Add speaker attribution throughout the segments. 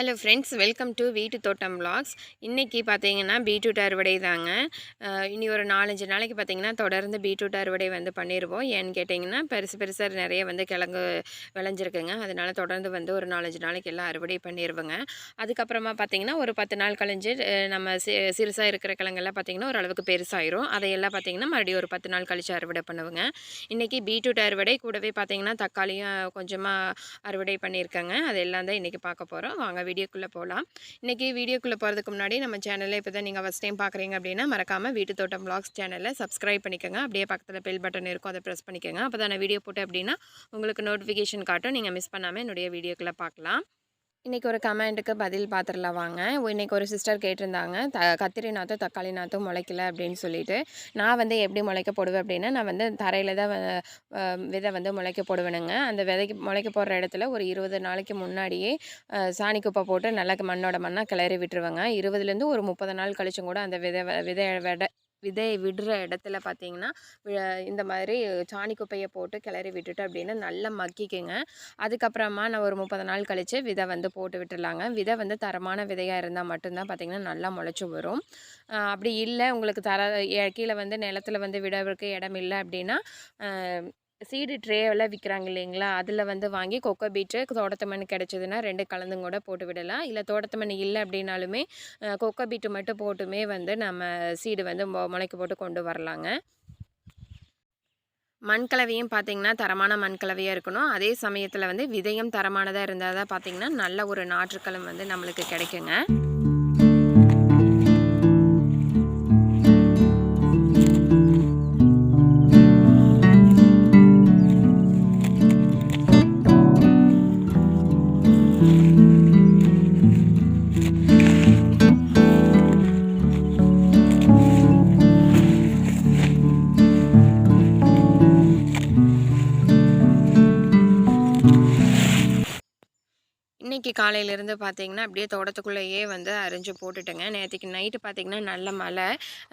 Speaker 1: Hello friends, welcome to வீட்டு தோட்டம் vlogs. இன்றைக்கி பார்த்தீங்கன்னா பீட்ரூட் அறுவடை தாங்க. இனி ஒரு 4-5 நாளைக்கு பார்த்தீங்கன்னா தொடர்ந்து பீட்ரூட் அறுவடை வந்து பண்ணிடுவோம். ஏன்னு கேட்டிங்கன்னா பெருசாக நிறைய வந்து கிழங்கு விளைஞ்சிருக்குங்க. அதனால் தொடர்ந்து வந்து ஒரு 4-5 நாளைக்கு எல்லாம் அறுவடை பண்ணிடுவோங்க. அதுக்கப்புறமா பார்த்தீங்கன்னா ஒரு 10 நாள் கழிஞ்சு நம்ம சிறுசாக இருக்கிற கிழங்கெல்லாம் பார்த்தீங்கன்னா ஓரளவுக்கு பெருசாயிரும். அதையெல்லாம் பார்த்தீங்கன்னா மறுபடியும் ஒரு 10 நாள் கழித்து அறுவடை பண்ணுவோங்க. இன்றைக்கி பீட்ரூட் அறுவடை கூடவே பார்த்தீங்கன்னா தக்காளியும் கொஞ்சமாக அறுவடை பண்ணியிருக்கேங்க. அது எல்லாம் தான் இன்றைக்கி பார்க்க போகிறோம். வாங்க வீடியோக்குள்ளே போகலாம். இன்றைக்கி வீடியோக்குள்ளே போகிறதுக்கு முன்னாடி நம்ம சேனலில் இப்போ தான் நீங்கள் ஃபஸ்ட் டைம் பார்க்குறீங்க அப்படின்னா மறக்காமல் வீட்டு தோட்டம் vlogs சேனலை சப்ஸ்கிரைப் பண்ணிக்கோங்க. அப்படியே பக்கத்தில் பெல் பட்டன் இருக்கும், அதை ப்ரெஸ் பண்ணிக்கோங்க. அப்போ தான் நான் வீடியோ போட்டேன் அப்படின்னா உங்களுக்கு நோட்டிஃபிகேஷன் காட்டும். நீங்கள் மிஸ் பண்ணாமல் என்னுடைய வீடியோக்குள்ளே பார்க்கலாம். இன்றைக்கி ஒரு கமெண்ட்டுக்கு பதில் பார்த்துடலாம் வாங்க. இன்றைக்கி ஒரு சிஸ்டர் கேட்டிருந்தாங்க, கத்திரி நாற்றும் தக்காளி நாற்றும் முளைக்கல அப்படின்னு சொல்லிட்டு. நான் வந்து எப்படி முளைக்க போடுவேன் அப்படின்னா, நான் வந்து தரையில் தான் விதை வந்து முளைக்க போடுவேனுங்க. அந்த விதைக்கு முளைக்க போடுற இடத்துல ஒரு 20 நாளைக்கு முன்னாடியே சாணி குப்பை போட்டு நல்லா மண்ணோட மண்ணாக கிளறி விட்டுருவேங்க. 20லேருந்து ஒரு 30 நாள் கழிச்சும் கூட அந்த விதை விடுற இடத்துல பார்த்தீங்கன்னா இந்த மாதிரி சாணி குப்பையை போட்டு கிளறி விட்டுட்டு அப்படின்னு நல்லா மக்கிக்குங்க. அதுக்கப்புறமா நான் ஒரு 30 நாள் கழித்து விதை வந்து போட்டு விட்டுடலாங்க. விதை வந்து தரமான விதையாக இருந்தால் மட்டும்தான் பார்த்திங்கன்னா நல்லா முளைச்சி வரும். அப்படி இல்லை உங்களுக்கு கீழே வந்து நிலத்தில் வந்து விடறதுக்கு இடம் இல்லை அப்படின்னா சீடு ட்ரேவெல்லாம் விற்கிறாங்க இல்லைங்களா, அதில் வந்து வாங்கி கொக்கோ பீட்டு தோட்டத்து மண் கிடச்சிதுன்னா 2 கலந்தும் கூட போட்டு விடலாம். இல்லை தோட்டத்து மண் இல்லை அப்படின்னாலுமே கொக்கோ பீட்டு மட்டும் போட்டுமே வந்து நம்ம சீடு வந்து முளைக்க போட்டு கொண்டு வரலாங்க. மண்கலவையும் பார்த்திங்கன்னா தரமான மண்கலவையாக இருக்கணும். அதே சமயத்தில் வந்து விதையும் தரமானதாக இருந்தால் தான் பார்த்திங்கன்னா நல்ல ஒரு நாற்றுக்களம் வந்து நம்மளுக்கு கிடைக்குங்க. இன்றைக்கி காலையிலேருந்து பார்த்திங்கன்னா அப்படியே தோட்டத்துக்குள்ளேயே வந்து அரிஞ்சு போட்டுட்டேங்க. நேற்றுக்கு நைட்டு பார்த்திங்கன்னா நல்ல மழை,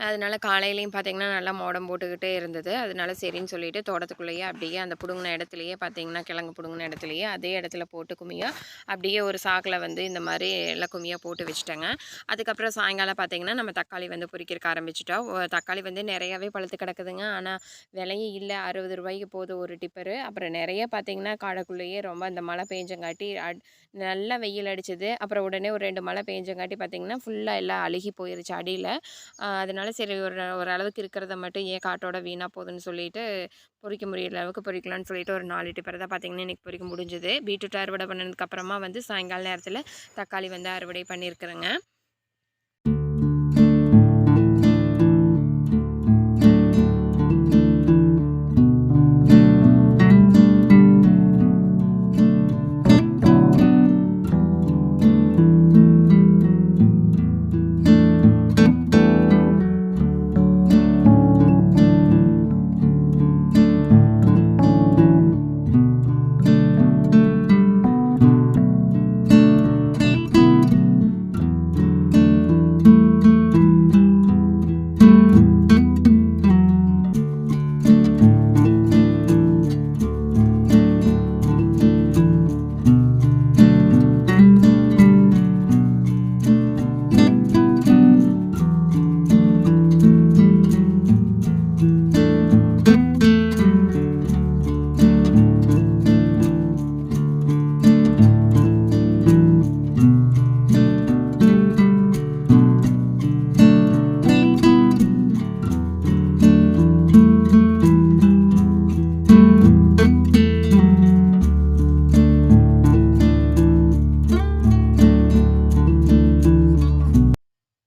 Speaker 1: அதனால காலையிலையும் பார்த்திங்கன்னா நல்லா மோடம் போட்டுக்கிட்டே இருந்தது. அதனால சரின்னு சொல்லிவிட்டு தோட்டத்துக்குள்ளேயே அப்படியே அந்த பிடுங்கின இடத்துலையே பார்த்திங்கன்னா கிழங்கு பிடுங்கின இடத்துலையே அதே இடத்துல போட்டு குமியாக அப்படியே ஒரு சாக்கில் வந்து இந்த மாதிரி எல்லாம் குமியாக போட்டு வச்சுட்டேங்க. அதுக்கப்புறம் சாயங்காலம் பார்த்திங்கன்னா நம்ம தக்காளி வந்து பொறிக்கிறக்க ஆரம்பிச்சிட்டோம். தக்காளி வந்து நிறையாவே பழுத்து கிடக்குதுங்க. ஆனால் விலையும் இல்லை, 60 ரூபாய்க்கு போகுது ஒரு டிப்பரு. அப்புறம் நிறைய பார்த்திங்கன்னா காடைக்குள்ளேயே ரொம்ப அந்த மழை பெஞ்சங்காட்டி நல்லா வெயில் அடிச்சது. அப்புறம் உடனே ஒரு 2 மழை பெஞ்சங்காட்டி பார்த்திங்கன்னா ஃபுல்லாக எல்லாம் அழுகி போயிருச்சு அடியில். அதனால சரி ஓரளவுக்கு இருக்கிறத மட்டும் ஏன் காட்டோட வீணாக போகுதுன்னு சொல்லிட்டு பொறிக்க முடியிற அளவுக்கு பொறிக்கலான்னு சொல்லிட்டு ஒரு 4 டிப்பர் தான் பார்த்திங்கன்னா இன்றைக்கி பொறிக்க முடிஞ்சுது. பீட்ரூட் அறுவடை பண்ணதுக்கப்புறமா வந்து சாயங்கால நேரத்தில் தக்காளி வந்து அறுவடை பண்ணியிருக்கிறேங்க.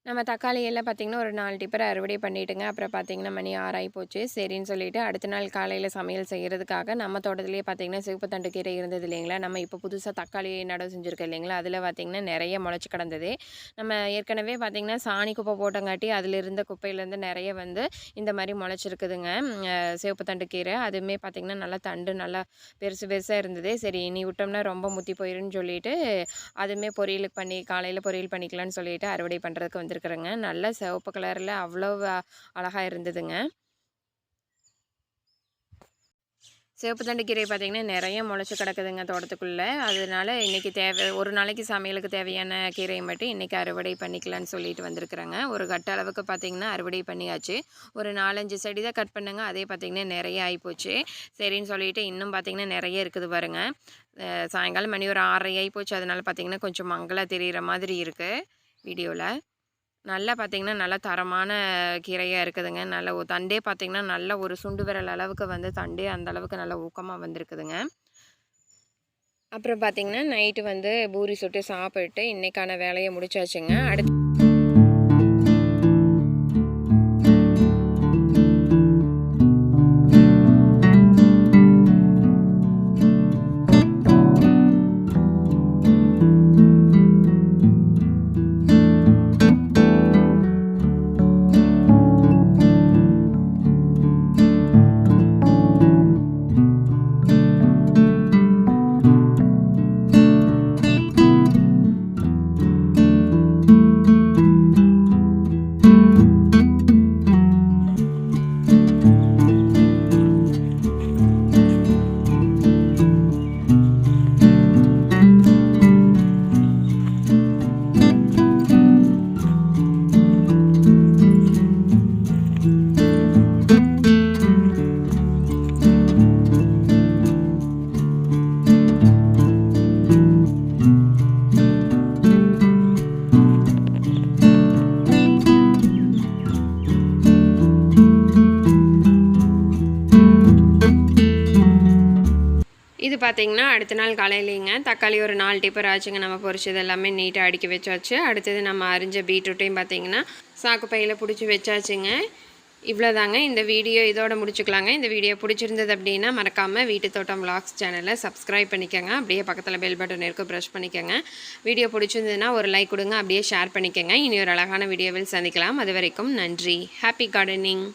Speaker 1: நம்ம தக்காளி எல்லாம் பார்த்திங்கன்னா ஒரு 4 டிப்பர் அறுவடை பண்ணிவிட்டுங்க. அப்புறம் பார்த்திங்கன்னா மணி 6 ஆகி போச்சு. சரின்னு சொல்லிவிட்டு அடுத்த நாள் காலையில் சமையல் செய்கிறதுக்காக நம்ம தோட்டத்துலேயே பார்த்திங்கன்னா சிவப்பு தண்டு கீரை இருந்தது இல்லைங்களா, நம்ம இப்போ புதுசாக தக்காளி நடவு செஞ்சுருக்கோம் இல்லைங்களா, அதில் பார்த்திங்கன்னா நிறைய முளைச்சி கிடந்தது. நம்ம ஏற்கனவே பார்த்திங்கன்னா சாணி குப்பை போட்டங்காட்டி அதில் இருந்த குப்பையிலேருந்து நிறைய வந்து இந்த மாதிரி முளைச்சிருக்குதுங்க சிவப்பு தண்டு கீரை. அதுவுமே பார்த்திங்கன்னா நல்லா தண்டு நல்லா பெருசாக இருந்தது. சரி இனி விட்டோம்னா ரொம்ப முத்தி போயிருன்னு சொல்லிட்டு அதுவுமே காலையில் பொரியல் பண்ணிக்கலான்னு சொல்லிட்டு அறுவடை பண்ணுறதுக்கு வந்திருக்கிறேங்க. நல்ல சிவப்பு கலரில் அவ்வளோ அழகாக இருந்ததுங்க. சிவப்பு தண்டு கீரை பார்த்திங்கன்னா நிறைய முளைச்சி கிடக்குதுங்க தோட்டத்துக்குள்ளே. அதனால இன்றைக்கி ஒரு நாளைக்கு சமையலுக்கு தேவையான கீரையை மட்டும் இன்றைக்கி அறுவடை பண்ணிக்கலான்னு சொல்லிட்டு வந்திருக்குறேங்க. ஒரு கட்ட அளவுக்கு பார்த்திங்கன்னா அறுவடை பண்ணியாச்சு. ஒரு 4-5 செடி தான் கட் பண்ணுங்க. அதே பார்த்திங்கன்னா நிறைய ஆகிப்போச்சு. சரின்னு சொல்லிட்டு இன்னும் பார்த்திங்கன்னா நிறைய இருக்குது பாருங்க. சாயங்காலம் மணி ஒரு 6:30 ஆகிப்போச்சு. அதனால் பார்த்திங்கன்னா கொஞ்சம் மங்கலாக தெரிகிற மாதிரி இருக்குது வீடியோவில். நல்லா பார்த்திங்கன்னா நல்லா தரமான கீரையாக இருக்குதுங்க. நல்ல தண்டே பார்த்திங்கன்னா நல்ல ஒரு சுண்டு விரல் அளவுக்கு வந்து தண்டே அந்த அளவுக்கு நல்லா ஊக்கமாக வந்திருக்குதுங்க. அப்புறம் பார்த்திங்கன்னா நைட்டு வந்து பூரி சுட்டு சாப்பிட்டு இன்றைக்கான வேலையை முடிச்சாச்சுங்க. அடுத்து இது பார்த்திங்கன்னா அடுத்த நாள் காலையிலேங்க தக்காளி ஒரு 4 டிப்பர் ஆச்சுங்க. நம்ம பொரிச்சது எல்லாமே நீட்டாக அடுக்கி வச்சாச்சு. அடுத்தது நம்ம அரிஞ்ச பீட்ரூட்டையும் பார்த்திங்கன்னா சாக்கு பையில் பிடிச்சி வச்சாச்சுங்க. இவ்வளோதாங்க இந்த வீடியோ. இதோட முடிச்சுக்கலாங்க. இந்த வீடியோ பிடிச்சிருந்தது அப்படின்னா மறக்காமல் வீட்டு தோட்டம் விளாக்ஸ் சேனலை சப்ஸ்கிரைப் பண்ணிக்கோங்க. அப்படியே பக்கத்தில் பெல் பட்டன் இருக்கும், ப்ரெஸ் பண்ணிக்கோங்க. வீடியோ பிடிச்சிருந்ததுன்னா ஒரு லைக் கொடுங்க, அப்படியே ஷேர் பண்ணிக்கோங்க. இனி ஒரு அழகான வீடியோவில் சந்திக்கலாம். அது வரைக்கும் நன்றி. Happy gardening.